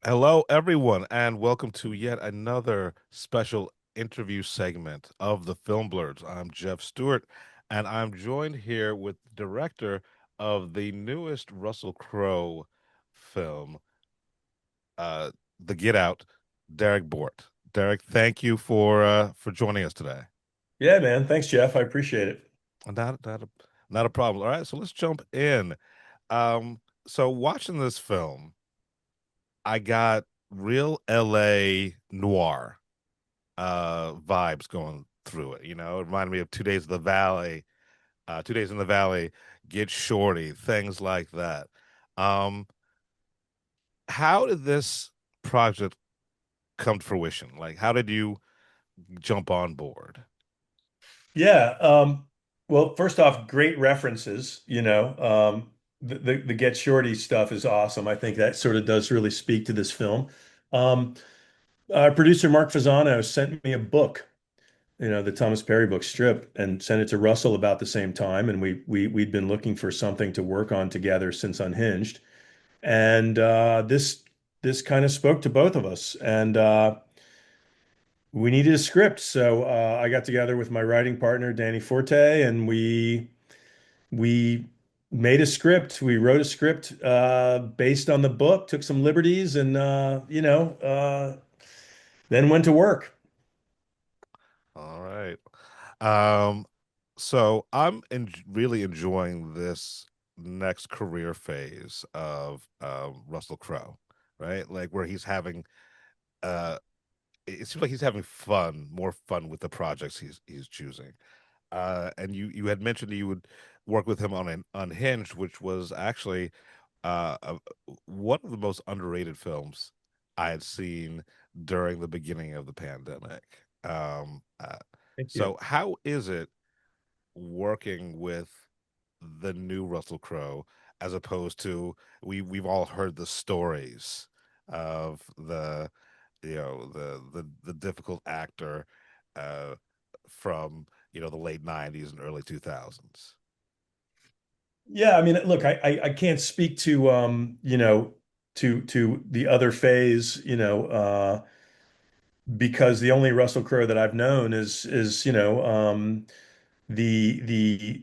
Hello, everyone, and welcome to yet another special interview segment of the Film Blerds. I'm Jeff Stewart, and I'm joined here with the director of the newest Russell Crowe film, uh, The Get Out, Derrick Borte. Derrick, thank you for joining us today. Yeah, man. Thanks, Jeff. I appreciate it. Not a problem. All right, so let's jump in. So watching this film, I got real LA noir vibes going through it. It reminded me of 2 Days of the Valley, 2 Days in the Valley, Get Shorty, things like that. Um, how did this project come to fruition? Like, how did you jump on board? Yeah. Well, first off, great references. The Get Shorty stuff is awesome. I think that sort of does really speak to this film. Um, Producer Mark Fasano sent me a book, the Thomas Perry book Strip, and sent it to Russell about the same time. And we'd been looking for something to work on together since Unhinged, and this kind of spoke to both of us. And we needed a script, so I got together with my writing partner Danny Forte, and we made a script. We wrote a script based on the book, took some liberties, and then went to work. All right. Um, so I'm really enjoying this next career phase of Russell Crowe, right? Like where he's having uh it seems like he's having more fun with the projects he's choosing. And you had mentioned you would work with him on an Unhinged, which was actually uh, a, one of the most underrated films I had seen during the beginning of the pandemic. Um, uh, Thank you. so how is it working with the new Russell Crowe as opposed to we've all heard the stories of the difficult actor uh from the late 90s and early 2000s. Yeah, I mean, look, I can't speak to to the other phase, because the only Russell Crowe that I've known is the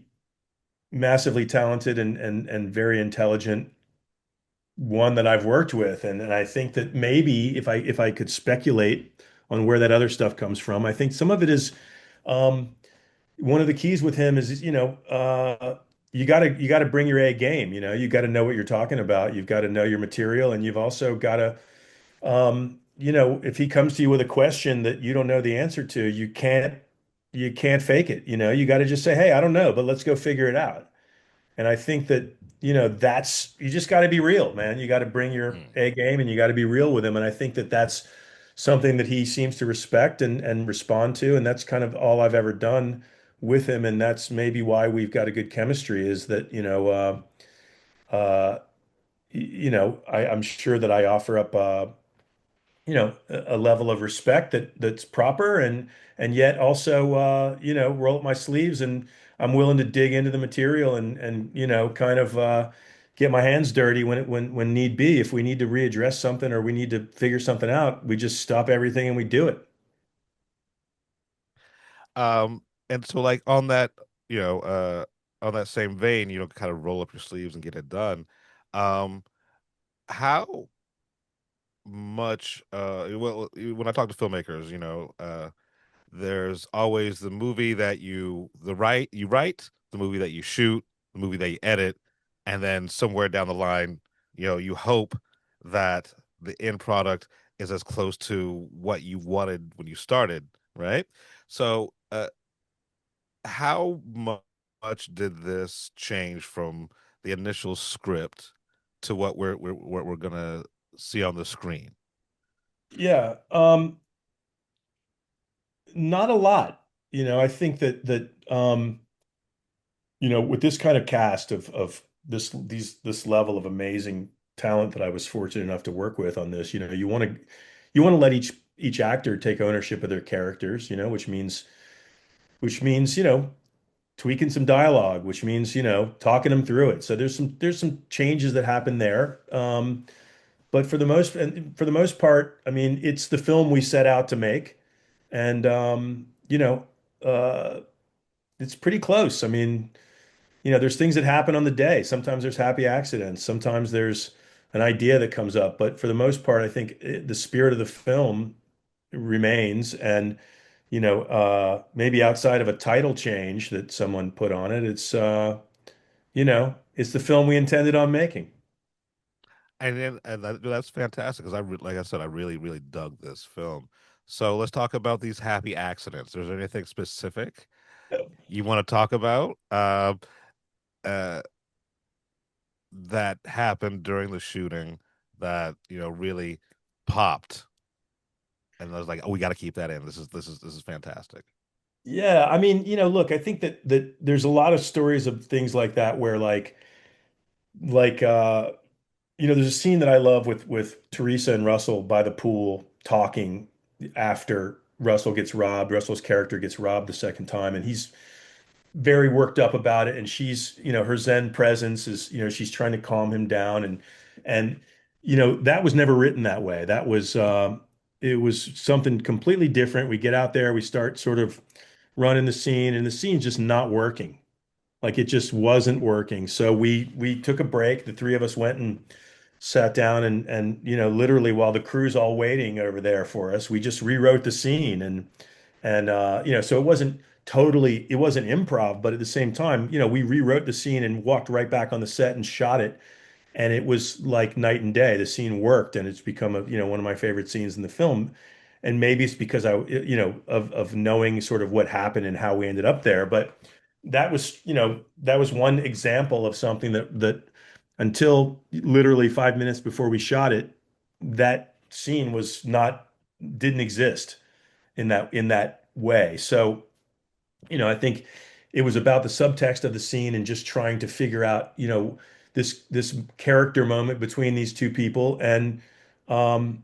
massively talented and very intelligent one that I've worked with. And I think that maybe if I could speculate on where that other stuff comes from, I think some of it is um, one of the keys with him is, you gotta bring your A game. You got to know what you're talking about. You've got to know your material, and you've also got to, if he comes to you with a question that you don't know the answer to, you can't fake it. You got to just say, hey, I don't know, but let's go figure it out. And I think that, that's, you just got to be real, man. You got to bring your Mm. A game and you got to be real with him. And I think that that's something that he seems to respect and respond to. And that's kind of all I've ever done with him. And that's maybe why we've got a good chemistry is that, uh, I'm sure that I offer up, a level of respect that's proper and yet also roll up my sleeves and I'm willing to dig into the material and kind of get my hands dirty when need be. If we need to readdress something or we need to figure something out, we just stop everything and we do it. And so like on that same vein, kind of roll up your sleeves and get it done. How much well when I talk to filmmakers, there's always the movie that you write, the movie that you shoot, the movie that you edit, and then somewhere down the line, you hope that the end product is as close to what you wanted when you started, right? So, how much did this change from the initial script to what we're gonna see on the screen? Yeah, not a lot. I think that with this kind of cast of this level of amazing talent that I was fortunate enough to work with on this, you want to let each actor take ownership of their characters, which means tweaking some dialogue, which means talking them through it. So there's some changes that happen there. But for the most part, I mean, it's the film we set out to make, and uh, it's pretty close. I mean, there's things that happen on the day. Sometimes there's happy accidents. Sometimes there's an idea that comes up. But for the most part, I think the spirit of the film remains. And, maybe outside of a title change that someone put on it, it's the film we intended on making. That's fantastic because like I said, I really dug this film. So let's talk about these happy accidents. Is there anything specific you want to talk about uh, that happened during the shooting that really popped? And I was like, oh, we got to keep that in. This is fantastic. Yeah, I mean, look, I think that there's a lot of stories of things like that where like there's a scene that I love with Teresa and Russell by the pool talking after Russell gets robbed. Russell's character gets robbed the second time, and he's very worked up about it. And she's, her Zen presence is, she's trying to calm him down, and that was never written that way. It was something completely different. We get out there, we start sort of running the scene, and the scene's just not working. Like it just wasn't working. So we took a break. The three of us went and sat down and literally while the crew's all waiting over there for us, we just rewrote the scene and so it wasn't improv, but at the same time, we rewrote the scene and walked right back on the set and shot it, and it was like night and day. The scene worked, and it's become one of my favorite scenes in the film. And maybe it's because of knowing sort of what happened and how we ended up there. But that was one example of something that until literally 5 minutes before we shot it, that scene was not didn't exist in that way. So, I think it was about the subtext of the scene and just trying to figure out, this character moment between these two people, um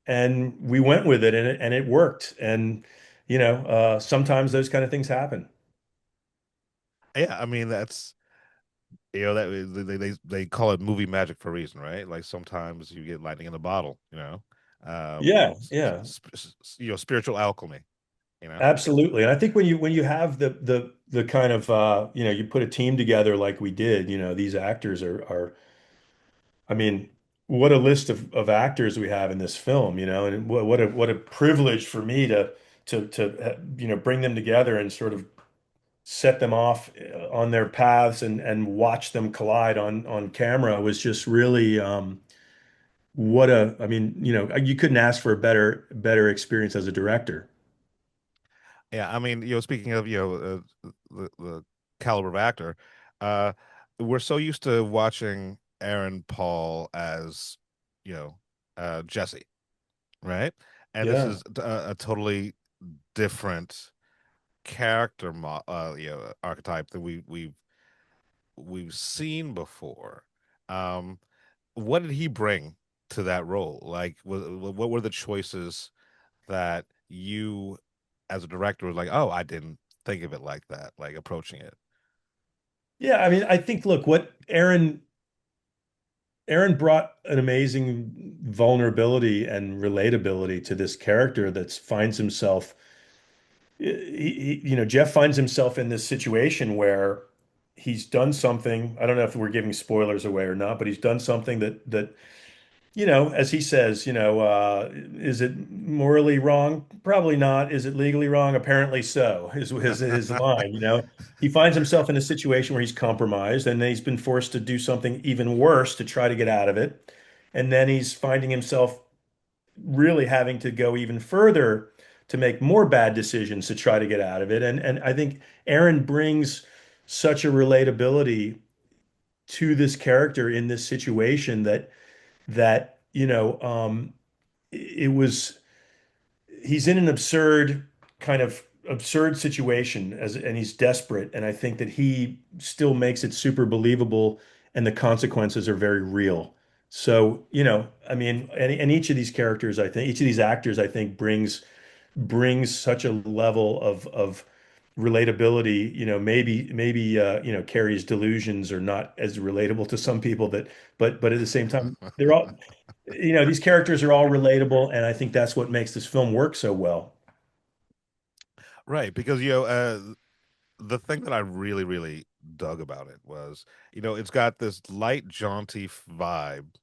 and we went with it, and it worked. And sometimes those kind of things happen. Yeah, I mean that's that they call it movie magic for a reason, right? Like sometimes you get lightning in the bottle, Yeah, yeah. spiritual alchemy, you know. Absolutely. And I think when you have the kind of you put a team together like we did, these actors are I mean, what a list of actors we have in this film, and what a privilege for me to bring them together and sort of set them off on their paths and watch them collide on camera was just really I mean, you couldn't ask for a better experience as a director. Yeah, I mean, speaking of the caliber of actor, uh, we're so used to watching Aaron Paul as you know Jesse, right? And this Yeah. is a totally different character archetype that we've seen before. Um, what did he bring to that role? Like, what were the choices that you, as a director, was like, oh, I didn't think of it like that, like approaching it? Yeah, I mean, I think look, what Aaron brought an amazing vulnerability and relatability to this character that finds himself Jeff finds himself in this situation where he's done something. I don't know if we're giving spoilers away or not, but he's done something that as he says, is it morally wrong? Probably not. Is it legally wrong? Apparently so, his line, He finds himself in a situation where he's compromised, and then he's been forced to do something even worse to try to get out of it. And then he's finding himself really having to go even further to make more bad decisions to try to get out of it. And I think Aaron brings such a relatability to this character in this situation that it was he's in an absurd situation and he's desperate, and I think that he still makes it super believable, and the consequences are very real. So I mean, and each of these characters, I think each of these actors, I think brings such a level of relatability, maybe Carrie's delusions are not as relatable to some people but at the same time, they're all, these characters are all relatable, and I think that's what makes this film work so well. Right, because the thing that I really, really dug about it was, it's got this light, jaunty vibe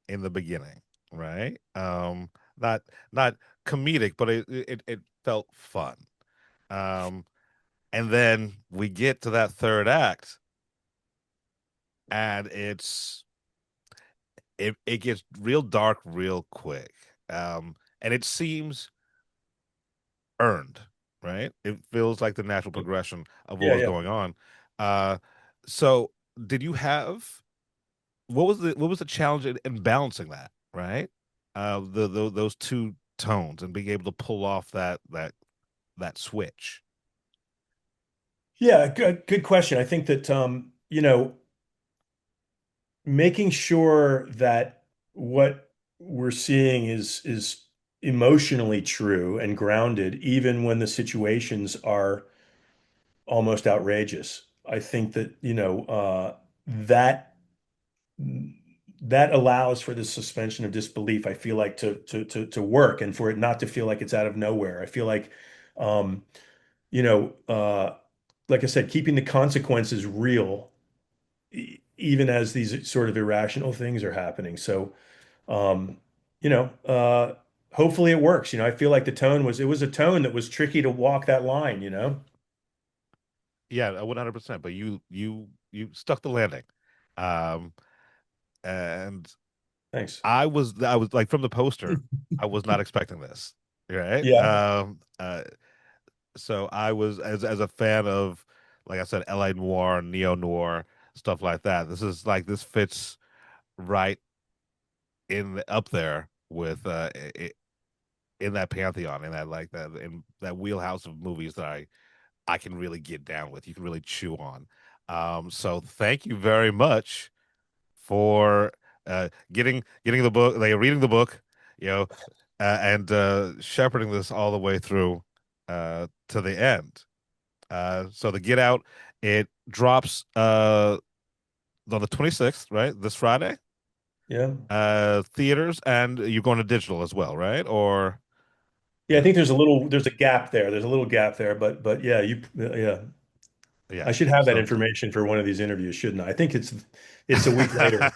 in the beginning, right? Not not comedic, but it felt fun. Um, and then we get to that third act, and it gets real dark real quick. And it seems earned, right? It feels like the natural progression of what Yeah, was yeah. going on. Uh, so did you have what was the challenge in balancing that, right? Those two tones and being able to pull off that switch. Yeah, good question. I think that making sure that what we're seeing is emotionally true and grounded, even when the situations are almost outrageous. I think that, that that allows for the suspension of disbelief, I feel like, to work, and for it not to feel like it's out of nowhere. I feel like, um, you know, like I said, keeping the consequences real, even as these sort of irrational things are happening. So, um, you know, uh, hopefully it works. I feel like it was a tone that was tricky to walk that line. Yeah, 100%. But you stuck the landing. Um, and Thanks. I was like from the poster, I was not expecting this. Right. Yeah. So I was as a fan of, like I said, LA noir, neo noir, stuff like that. This fits right up there with in that pantheon, in that wheelhouse of movies that I can really get down with. You can really chew on. So thank you very much for getting the book, like reading the book, you know, and shepherding this all the way through to the end. So the Get Out, it drops on the 26th, right? This Friday. Yeah. Theaters, and you're going to digital as well, right? Or Yeah, I think there's a gap there. There's a little gap there, but yeah, yeah. I yeah. should have that So information for one of these interviews, shouldn't I? I think it's a week later.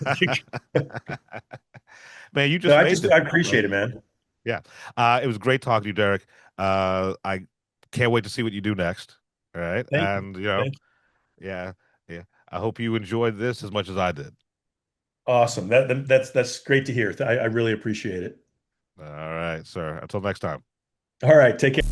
man, you No, just made this, I bro. appreciate it, man. Yeah. It was great talking to you, Derek. I can't wait to see what you do next. All right. Thank you. And Thank you. yeah, yeah. I hope you enjoyed this as much as I did. Awesome. That's great to hear. I really appreciate it. All right, sir. Until next time. All right, take care.